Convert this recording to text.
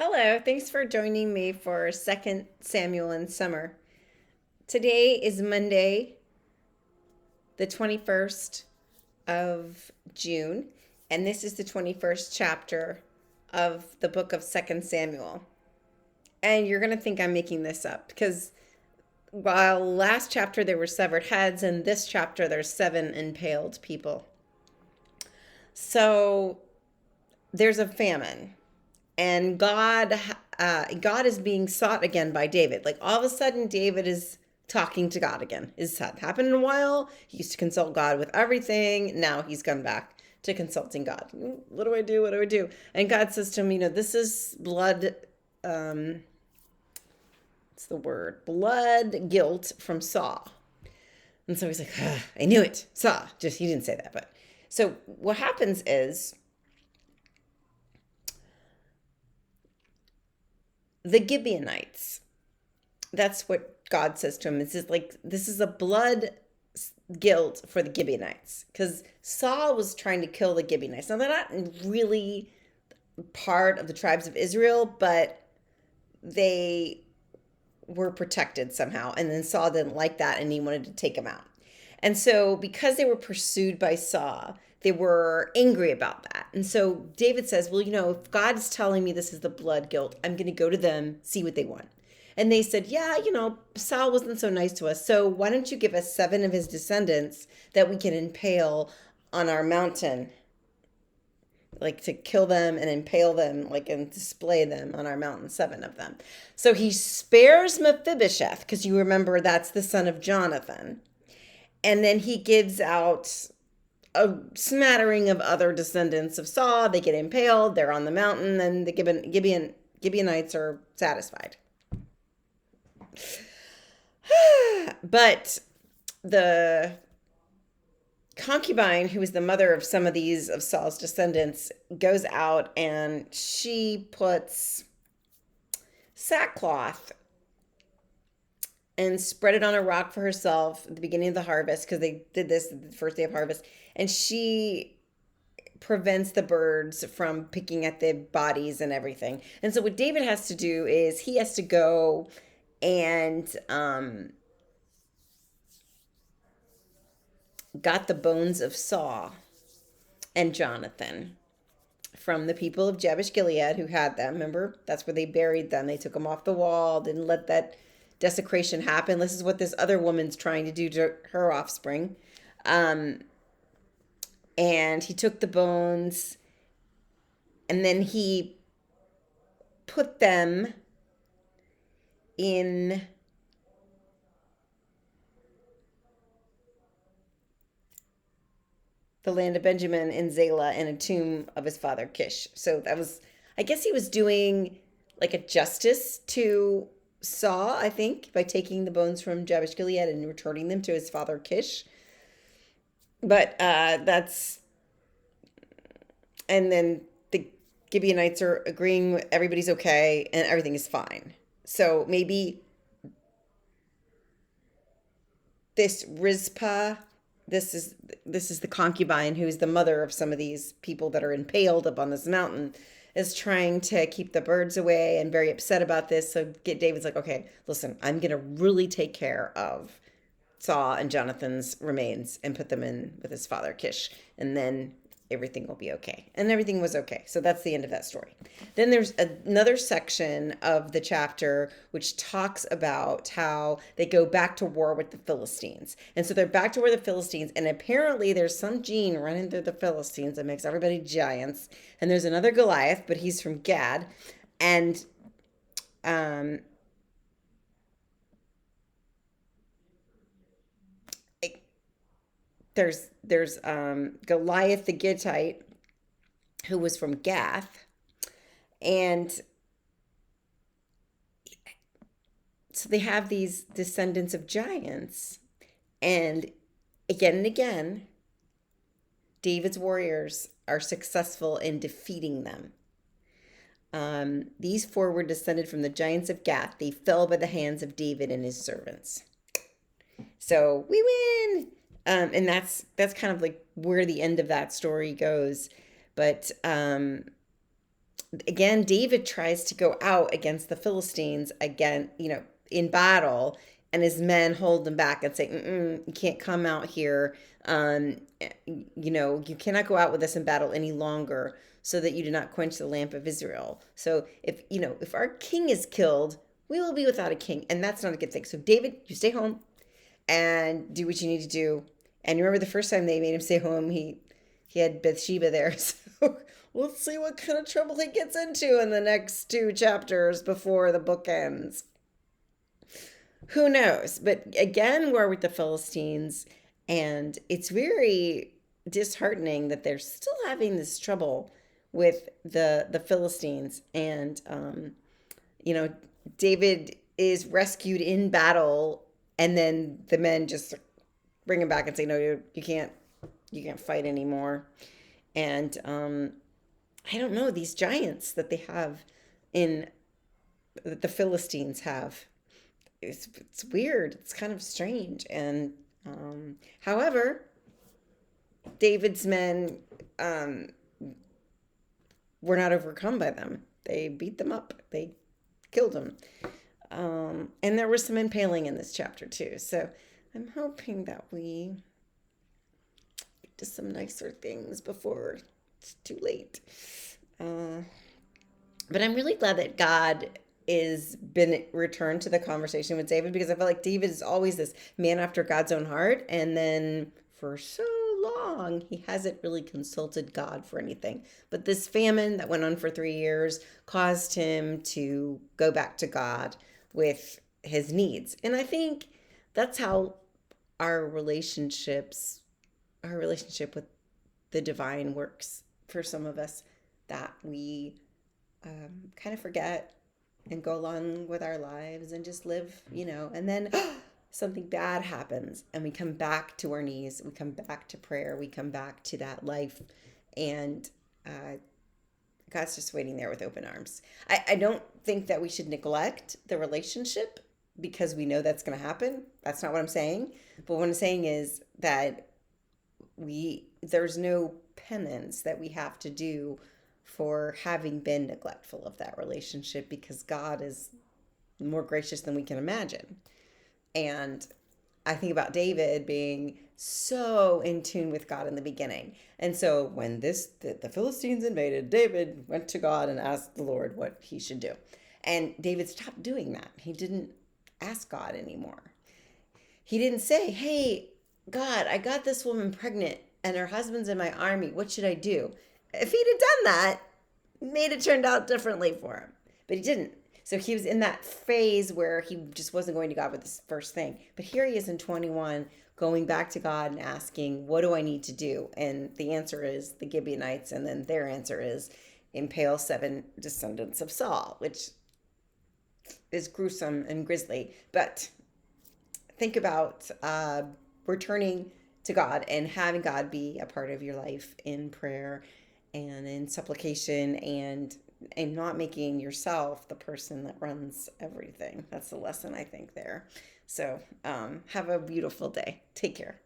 Hello, thanks for joining me for Second Samuel in Summer. Today is Monday, the 21st of June, and this is the 21st chapter of the book of Second Samuel. And you're going to think I'm making this up because while last chapter there were severed heads, and this chapter there's seven impaled people. So there's a famine and God is being sought again by David. Like all of a sudden, David is talking to God again. It's happened in a while. He used to consult God with everything. Now he's gone back to consulting God. What do I do? What do I do? And God says to him, this is blood. What's the word? Blood guilt from Saul. And so he's like, I knew it. Saul. Just he didn't say that, but so what happens is the Gibeonites. That's what God says to him. It's just like this is a blood guilt for the Gibeonites because Saul was trying to kill the Gibeonites. Now they're not really part of the tribes of Israel, but they were protected somehow. And then Saul didn't like that, and he wanted to take them out. And so because they were pursued by Saul, they were angry about that. And so David says, well, if God's telling me this is the blood guilt, I'm going to go to them, see what they want. And they said, yeah, Saul wasn't so nice to us. So why don't you give us seven of his descendants that we can impale on our mountain? Like to kill them and impale them, like and display them on our mountain, seven of them. So he spares Mephibosheth, because you remember that's the son of Jonathan. And then he gives out a smattering of other descendants of Saul. They get impaled. They're on the mountain, and the Gibeonites are satisfied. But the concubine, who is the mother of some of these of Saul's descendants, goes out and she puts sackcloth and spread it on a rock for herself at the beginning of the harvest, because they did this the first day of harvest, and she prevents the birds from picking at the bodies and everything. And so what David has to do is he has to go and got the bones of Saul and Jonathan from the people of Jabesh Gilead who had them. Remember, that's where they buried them. They took them off the wall, didn't let that desecration happen. This is what this other woman's trying to do to her offspring. And he took the bones and then he put them in the land of Benjamin in Zelah in a tomb of his father Kish. So that was, I guess he was doing like a justice to Saul, I think, by taking the bones from Jabesh Gilead and returning them to his father Kish. But and then the Gibeonites are agreeing everybody's okay and everything is fine. So maybe this Rizpah, this is the concubine who's the mother of some of these people that are impaled up on this mountain, is trying to keep the birds away and very upset about this. So David's like, okay, listen, I'm going to really take care of Saul and Jonathan's remains and put them in with his father Kish, and then everything will be okay. And everything was okay. So that's the end of that story. Then there's another section of the chapter which talks about how they go back to war with the Philistines. And so they're back to war with the Philistines, and apparently there's some gene running through the Philistines that makes everybody giants. And there's another Goliath, but he's from Gad. And there's Goliath the Gittite, who was from Gath, and so they have these descendants of giants, and again, David's warriors are successful in defeating them. These four were descended from the giants of Gath. They fell by the hands of David and his servants. So we win. And that's kind of like where the end of that story goes. But again, David tries to go out against the Philistines again, in battle, and his men hold him back and say, you can't come out here. You cannot go out with us in battle any longer, so that you do not quench the lamp of Israel. So if our king is killed, we will be without a king, and that's not a good thing. So David, you stay home and do what you need to do. And you remember the first time they made him stay home, he had Bathsheba there. So let's see what kind of trouble he gets into in the next 2 chapters before the book ends. Who knows? But again, we're with the Philistines, and it's very disheartening that they're still having this trouble with the Philistines. And David is rescued in battle, and then the men just bring him back and say, no, you can't fight anymore. And I don't know, these giants that they have that the Philistines have, it's weird. It's kind of strange. And however, David's men were not overcome by them. They beat them up. They killed them. And there was some impaling in this chapter too. So I'm hoping that we get to some nicer things before it's too late. But I'm really glad that God is been returned to the conversation with David, because I feel like David is always this man after God's own heart. And then for so long, he hasn't really consulted God for anything. But this famine that went on for 3 years caused him to go back to God with his needs. And I think that's how our relationship with the divine works for some of us, that we kind of forget and go along with our lives and just live, and then something bad happens and we come back to our knees, we come back to prayer, we come back to that life, and God's just waiting there with open arms. I don't think that we should neglect the relationship because we know that's going to happen. That's not what I'm saying. But what I'm saying is that there's no penance that we have to do for having been neglectful of that relationship, because God is more gracious than we can imagine. And I think about David being so in tune with God in the beginning. And so when the Philistines invaded, David went to God and asked the Lord what he should do. And David stopped doing that. He didn't ask God anymore. He didn't say, hey, God, I got this woman pregnant and her husband's in my army. What should I do? If he'd have done that, maybe it turned out differently for him. But he didn't. So he was in that phase where he just wasn't going to God with this first thing. But here he is in 21, going back to God and asking, what do I need to do? And the answer is the Gibeonites. And then their answer is impale 7 descendants of Saul, which is gruesome and grisly. But think about returning to God and having God be a part of your life in prayer and in supplication, and not making yourself the person that runs everything. That's the lesson, I think, there. So have a beautiful day. Take care.